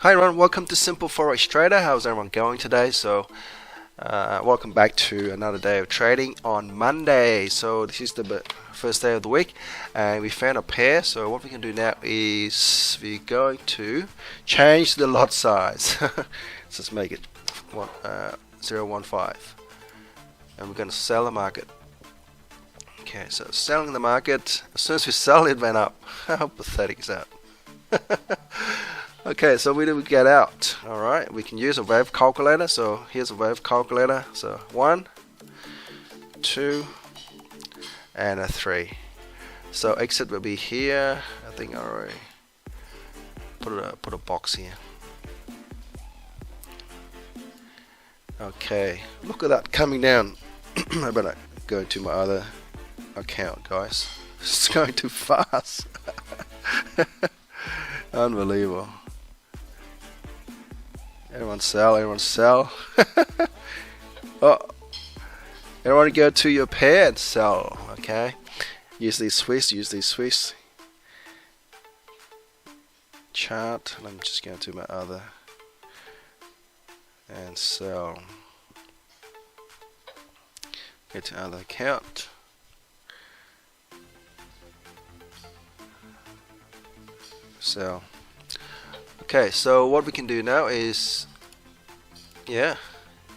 Hi everyone, welcome to Simple Forex Trader. How's everyone going today? So welcome back to another day of trading on Monday. So this is the first day of the week and we found a pair. So what we can do now is we're going to change the lot size. Let's make it 0.15 and we're going to sell the market. Okay, so selling the market, as soon as we sell it went up. How pathetic is that? Okay, so we do get out. Alright, we can use a wave calculator. So here's a wave calculator. So 1, 2, and a 3. So exit will be here. I think I already put a box here. Okay, look at that coming down. I better go to my other account, guys. It's going too fast. Unbelievable. Everyone sell, everyone sell. Oh, everyone go to your pair and sell. Okay, use these Swiss chart, and I'm just going to my other and sell. Get to other account. Sell. Okay, so what we can do now is, yeah,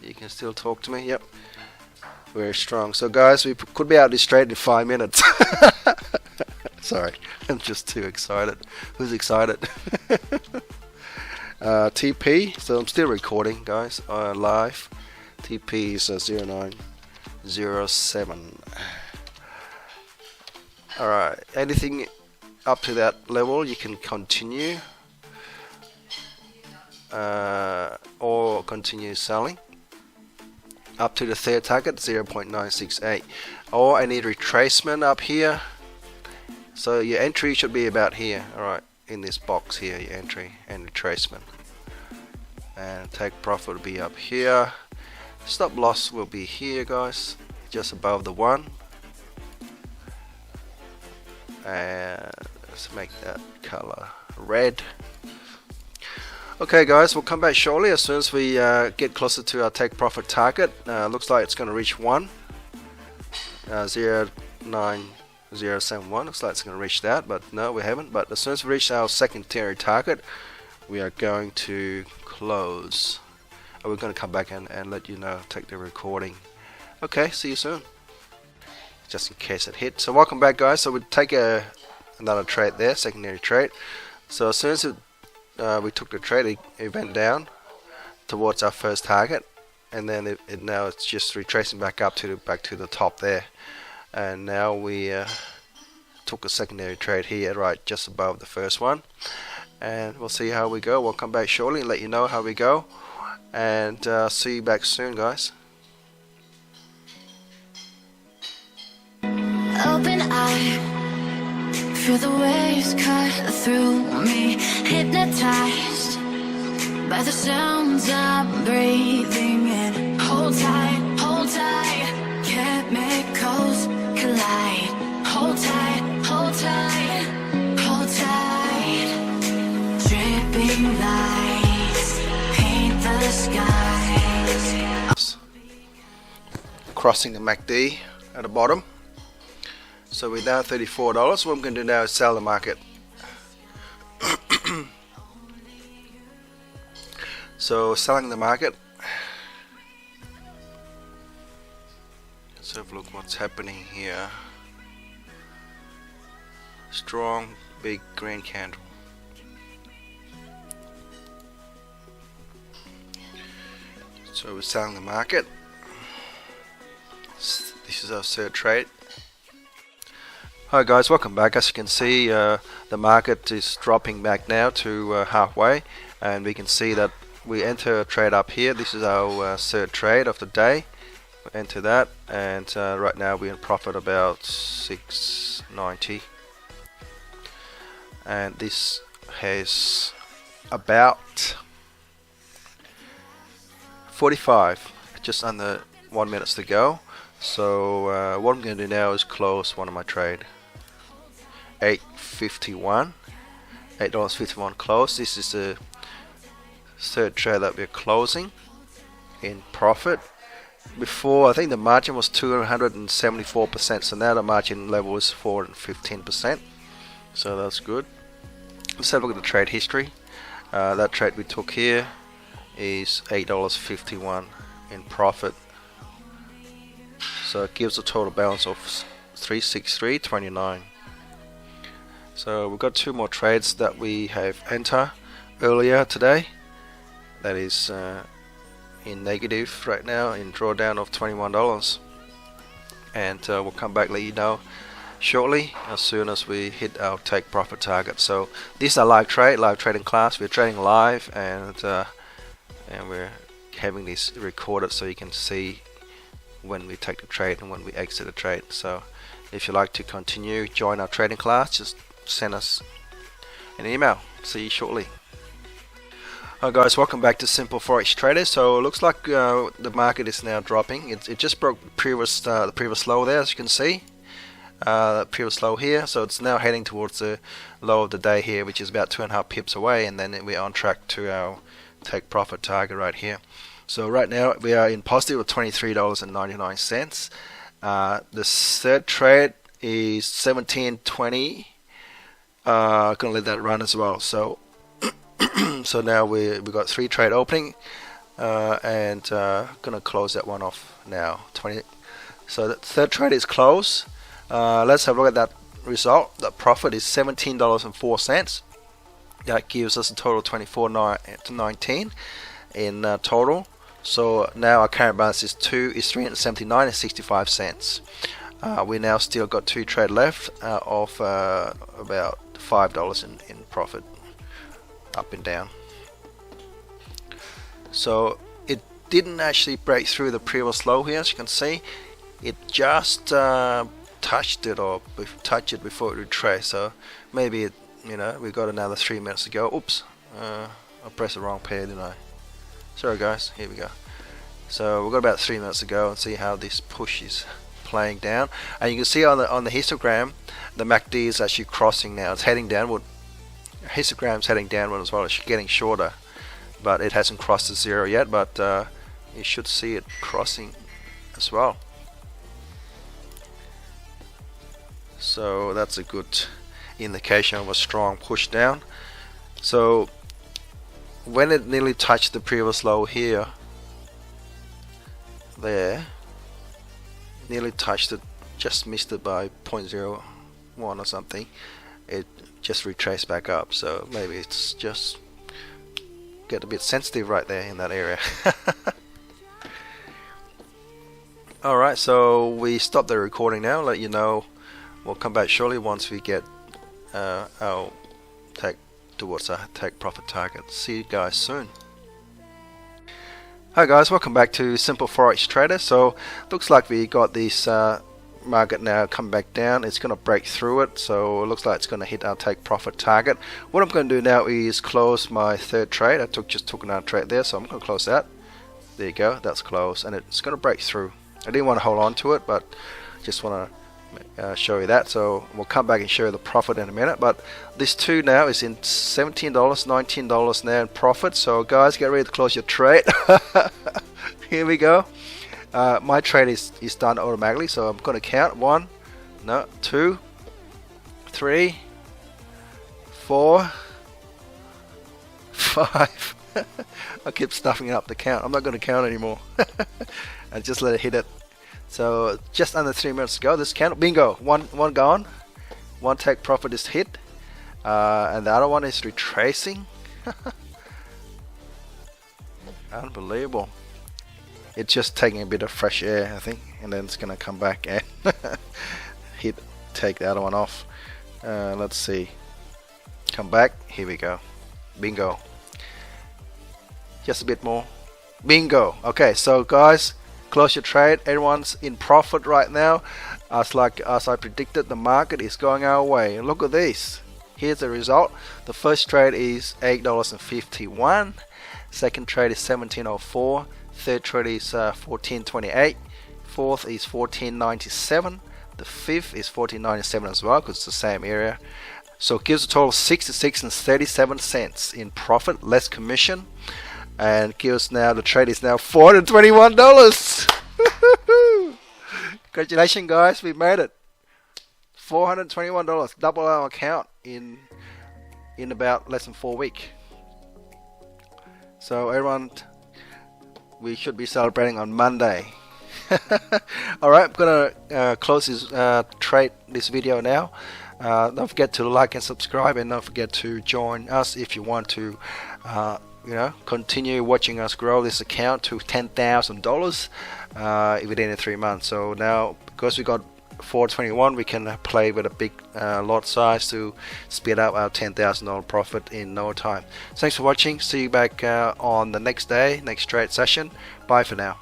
you can still talk to me. Yep, very strong. So guys, we could be out this trade in 5 minutes. Sorry, I'm just too excited. Who's excited? TP, so I'm still recording, guys, live. TP is 0907. Alright, anything up to that level you can continue or continue selling up to the third target 0.968, or I need retracement up here. So your entry should be about here. Alright, in this box here, your entry and retracement, and take profit will be up here. Stop loss will be here, guys, just above the 1. And let's make that color red. Okay guys, we'll come back shortly as soon as we get closer to our take profit target. Looks like it's going to reach 1, 0.9071. Looks like it's going to reach that, but no, we haven't. But as soon as we reach our secondary target, we are going to close. We're going to come back and let you know, take the recording. Okay, see you soon. Just in case it hit. So welcome back, guys. So we'll take another trade there, secondary trade. So as soon as we took the trade, it went down towards our first target, and then now it's just retracing back up to the top there. And now we took a secondary trade here, right just above the first one, and we'll see how we go. We'll come back shortly and let you know how we go, and see you back soon, guys. Open eye, feel the waves cut through me, hypnotized by the sounds I'm breathing in. Hold tight, chemicals collide. Hold tight, hold tight, hold tight. Dripping lights paint the skies. Crossing the MACD at the bottom. So we're now $34. What I'm going to do now is sell the market. So selling the market. Let's have a look what's happening here. Strong big green candle. So we're selling the market. This is our third trade. Hi guys, welcome back. As you can see, the market is dropping back now to halfway, and we can see that we enter a trade up here. This is our third trade of the day. We enter that, and right now we're in profit about 690, and this has about 45, just under 1 minute to go. So what I'm going to do now is close one of my trade. $8.51 close. This is the third trade that we're closing in profit. Before, I think the margin was 274%, so now the margin level is 415%, so that's good. Let's have a look at the trade history. That trade we took here is $8.51 in profit, so it gives a total balance of $363.29. So we've got two more trades that we have entered earlier today. That is in negative right now, in drawdown of $21, and we'll come back let you know shortly as soon as we hit our take profit target. So these are live trading class. We're trading live, and we're having this recorded so you can see when we take the trade and when we exit the trade. So if you like to continue, join our trading class, just send us an email. See you shortly. Hi guys, welcome back to Simple Forex Traders. So it looks like the market is now dropping. It just broke the previous low there, as you can see. The previous low here, so it's now heading towards the low of the day here, which is about 2.5 pips away, and then we're on track to our take profit target right here. So right now we are in positive with $23.99. The third trade is 17.20. Gonna let that run as well. So so now we got 3 trade opening, and gonna close that one off now. So the third trade is closed. Let's have a look at that result. The profit is $17.04. That gives us a total of $24.19 in total. So now our current balance is $379.65. We now still got 2 trade left of about $5 in profit, up and down. So it didn't actually break through the previous low here, as you can see. It just touched it before it retraced. So maybe it, we got another 3 minutes to go. Oops, I pressed the wrong pair, didn't I? Sorry guys, here we go. So we've got about 3 minutes to go and see how this push is playing down. And you can see on the histogram, the MACD is actually crossing now. It's heading downward. Histogram's heading downward as well. It's getting shorter, but it hasn't crossed the 0 yet. But you should see it crossing as well. So that's a good indication of a strong push down. So when it nearly touched the previous low here, nearly touched it, just missed it by 0.01 or something, it just retraced back up. So maybe it's just get a bit sensitive right there in that area. Alright, so we stop the recording now. Let you know we'll come back shortly once we get our take towards our take profit target. See you guys soon. Hi guys, welcome back to Simple Forex Trader. So looks like we got this market now come back down. It's going to break through it, so it looks like it's going to hit our take profit target. What I'm going to do now is close my third trade. I just took another trade there, so I'm going to close that. There you go, that's closed, and it's going to break through. I didn't want to hold on to it, but just want to show you that. So we'll come back and show you the profit in a minute. But this two now is in $17, $19 now in profit. So guys, get ready to close your trade. Here we go. My trade is done automatically, so I'm going to count 1, 2, 3, 4, 5. I keep stuffing up the count. I'm not going to count anymore. I just let it hit it. So just under 3 minutes ago, this candle, bingo, one gone, one take profit is hit, and the other one is retracing. Unbelievable. It's just taking a bit of fresh air, I think, and then it's gonna come back and take the other one off. Let's see, come back, here we go, bingo, just a bit more, bingo. Okay, so guys, close your trade. Everyone's in profit right now. As I predicted, the market is going our way. Look at this. Here's the result. The first trade is $8.51. Second trade is $17.04. Third trade is $14.28. Fourth is $14.97. The fifth is $14.97 as well, because it's the same area. So it gives a total of $66.37 in profit, less commission. and Gil's now, the trade is now $421. Congratulations guys, we made it. $421, double our account in about less than 4 weeks. So everyone, we should be celebrating on Monday. Alright, I'm gonna close this video now. Don't forget to like and subscribe, and don't forget to join us if you want to continue watching us grow this account to $10,000 within 3 months. So now, because we got 421, we can play with a big lot size to speed up our $10,000 profit in no time. Thanks for watching. See you back on the next day, next trade session. Bye for now.